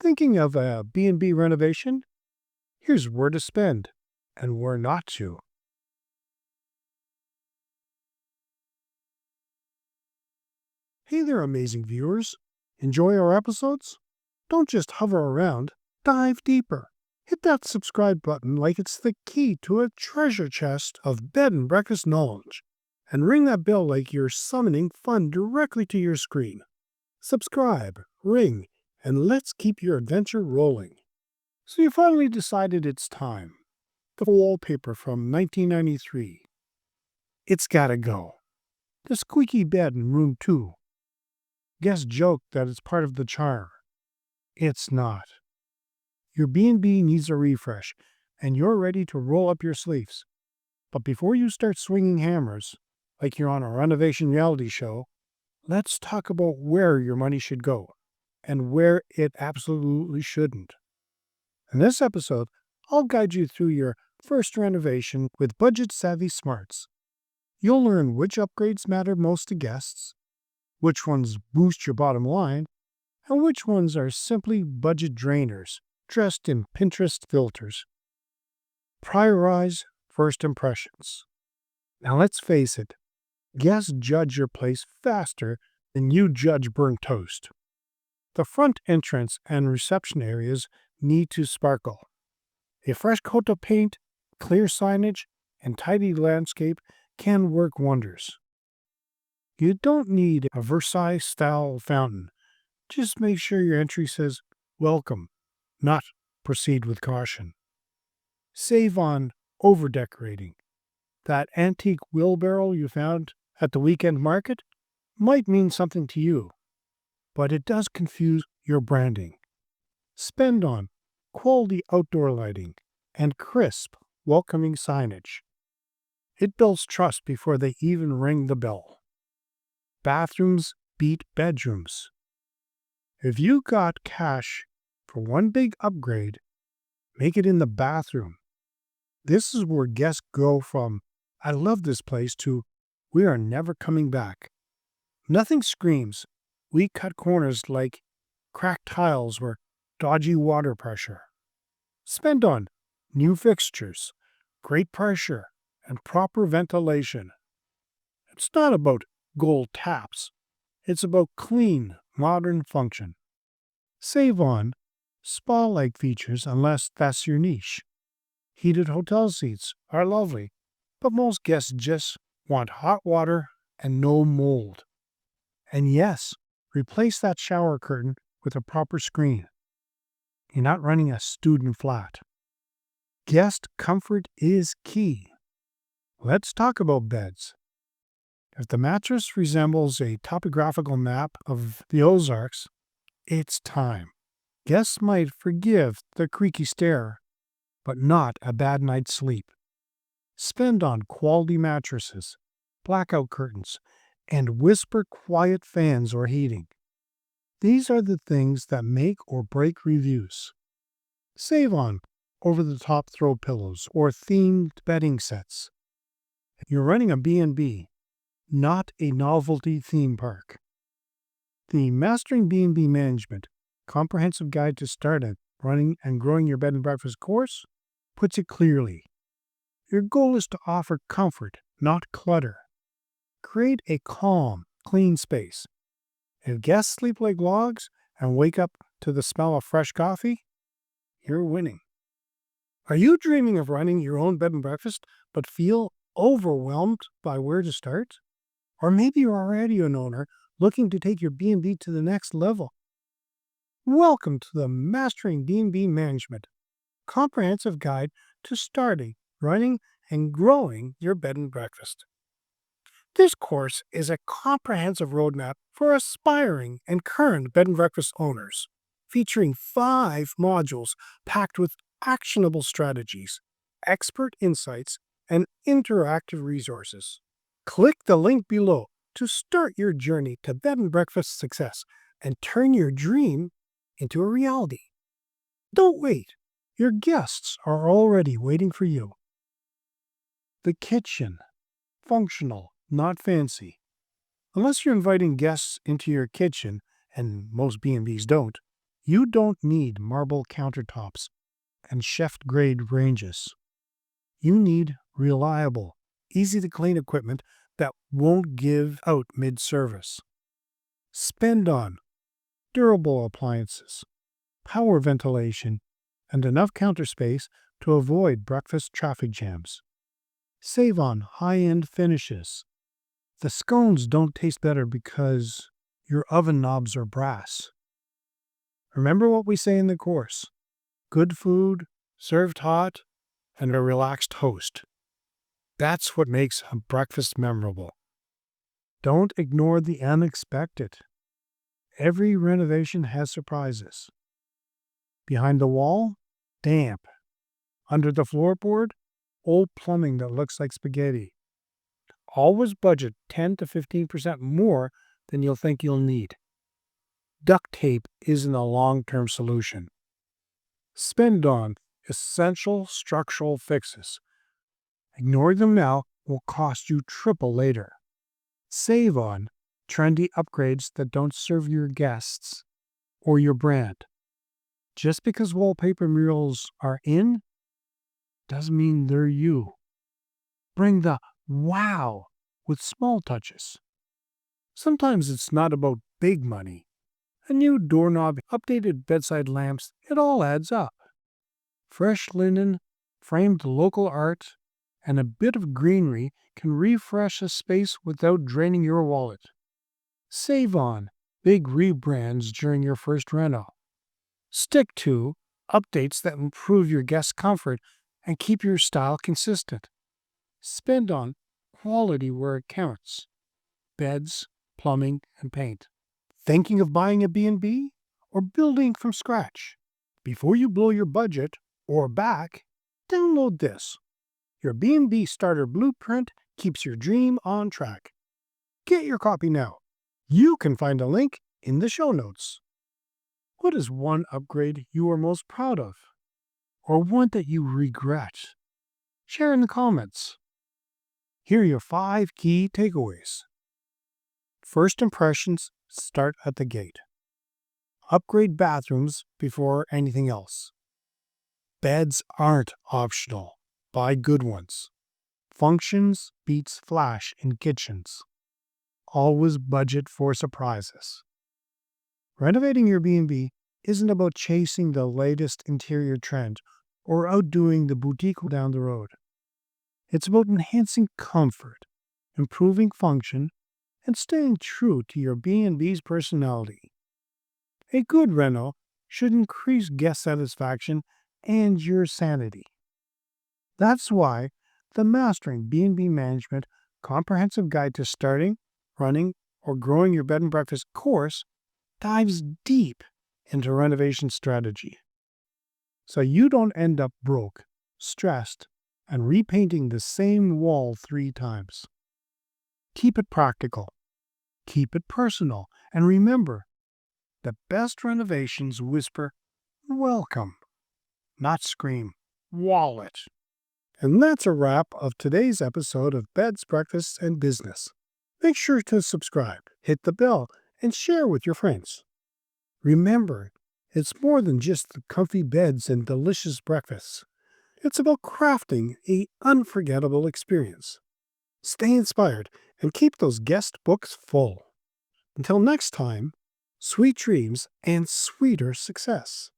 Thinking of a B&B renovation? Here's where to spend and where not to. Hey there, amazing viewers. Enjoy our episodes? Don't just hover around, dive deeper. Hit that subscribe button like it's the key to a treasure chest of bed and breakfast knowledge. And ring that bell like you're summoning fun directly to your screen. Subscribe, ring, and let's keep your adventure rolling. So you finally decided it's time. The wallpaper from 1993. It's gotta go. The squeaky bed in room 2. Guests joke that it's part of the charm. It's not. Your B&B needs a refresh, and you're ready to roll up your sleeves. But before you start swinging hammers, like you're on a renovation reality show, let's talk about where your money should go, and where it absolutely shouldn't. In this episode, I'll guide you through your first renovation with budget-savvy smarts. You'll learn which upgrades matter most to guests, which ones boost your bottom line, and which ones are simply budget drainers dressed in Pinterest filters. Prioritize first impressions. Now let's face it, guests judge your place faster than you judge burnt toast. The front entrance and reception areas need to sparkle. A fresh coat of paint, clear signage, and tidy landscape can work wonders. You don't need a Versailles-style fountain. Just make sure your entry says, "Welcome," not "Proceed with caution." Save on over-decorating. That antique wheelbarrow you found at the weekend market might mean something to you, but it does confuse your branding. Spend on quality outdoor lighting and crisp, welcoming signage. It builds trust before they even ring the bell. Bathrooms beat bedrooms. If you got cash for one big upgrade, make it in the bathroom. This is where guests go from, "I love this place," to, "We are never coming back." Nothing screams, "We cut corners," like cracked tiles or dodgy water pressure. Spend on new fixtures, great pressure, and proper ventilation. It's not about gold taps. It's about clean, modern function. Save on spa-like features unless that's your niche. Heated hotel seats are lovely, but most guests just want hot water and no mold. And yes, replace that shower curtain with a proper screen. You're not running a student flat. Guest comfort is key. Let's talk about beds. If the mattress resembles a topographical map of the Ozarks, it's time. Guests might forgive the creaky stair, but not a bad night's sleep. Spend on quality mattresses, blackout curtains, and whisper quiet fans or heating. These are the things that make or break reviews. Save on over-the-top throw pillows or themed bedding sets. You're running a B&B, not a novelty theme park. The Mastering B&B Management Comprehensive Guide to Starting, Running, and Growing Your Bed and Breakfast course puts it clearly. Your goal is to offer comfort, not clutter. Create a calm, clean space. If guests sleep like logs and wake up to the smell of fresh coffee, you're winning. Are you dreaming of running your own bed and breakfast but feel overwhelmed by where to start? Or maybe you're already an owner looking to take your B&B to the next level. Welcome to the Mastering B&B Management Comprehensive Guide to Starting, Running, and Growing Your Bed and Breakfast. This course is a comprehensive roadmap for aspiring and current bed and breakfast owners, featuring 5 modules packed with actionable strategies, expert insights, and interactive resources. Click the link below to start your journey to bed and breakfast success and turn your dream into a reality. Don't wait. Your guests are already waiting for you. The kitchen. Functional, not fancy. Unless you're inviting guests into your kitchen, and most B&Bs don't, You don't need marble countertops and chef-grade ranges. You need reliable, easy-to-clean equipment that won't give out mid-service. Spend on durable appliances, power ventilation, and enough counter space to avoid breakfast traffic jams. Save on high-end finishes. The scones don't taste better because your oven knobs are brass. Remember what we say in the course: good food, served hot, and a relaxed host. That's what makes a breakfast memorable. Don't ignore the unexpected. Every renovation has surprises. Behind the wall, damp. Under the floorboard, old plumbing that looks like spaghetti. Always budget 10 to 15% more than you'll think you'll need. Duct tape isn't a long-term solution. Spend on essential structural fixes. Ignoring them now will cost you triple later. Save on trendy upgrades that don't serve your guests or your brand. Just because wallpaper murals are in doesn't mean they're you. Bring the wow with small touches. Sometimes it's not about big money. A new doorknob, updated bedside lamps, it all adds up. Fresh linen, framed local art, and a bit of greenery can refresh a space without draining your wallet. Save on big rebrands during your first reno. Stick to updates that improve your guest comfort and keep your style consistent. Spend on quality where it counts: beds, plumbing, and paint. Thinking of buying a B&B or building from scratch? Before you blow your budget or back, download this. Your B&B Starter Blueprint keeps your dream on track. Get your copy now. You can find a link in the show notes. What is one upgrade you are most proud of? Or one that you regret? Share in the comments. Here are your 5 key takeaways. First impressions start at the gate. Upgrade bathrooms before anything else. Beds aren't optional. Buy good ones. Functions beats flash in kitchens. Always budget for surprises. Renovating your B&B isn't about chasing the latest interior trend or outdoing the boutique down the road. It's about enhancing comfort, improving function, and staying true to your B&B's personality. A good reno should increase guest satisfaction and your sanity. That's why the Mastering B&B Management Comprehensive Guide to Starting, Running, or Growing Your Bed and Breakfast course dives deep into renovation strategy, so you don't end up broke, stressed, and repainting the same wall 3 times. Keep it practical, keep it personal, and remember, the best renovations whisper, "Welcome," not scream, "Wallet." And that's a wrap of today's episode of Beds, Breakfasts, and Business. Make sure to subscribe, hit the bell, and share with your friends. Remember, it's more than just the comfy beds and delicious breakfasts. It's about crafting an unforgettable experience. Stay inspired and keep those guest books full. Until next time, sweet dreams and sweeter success.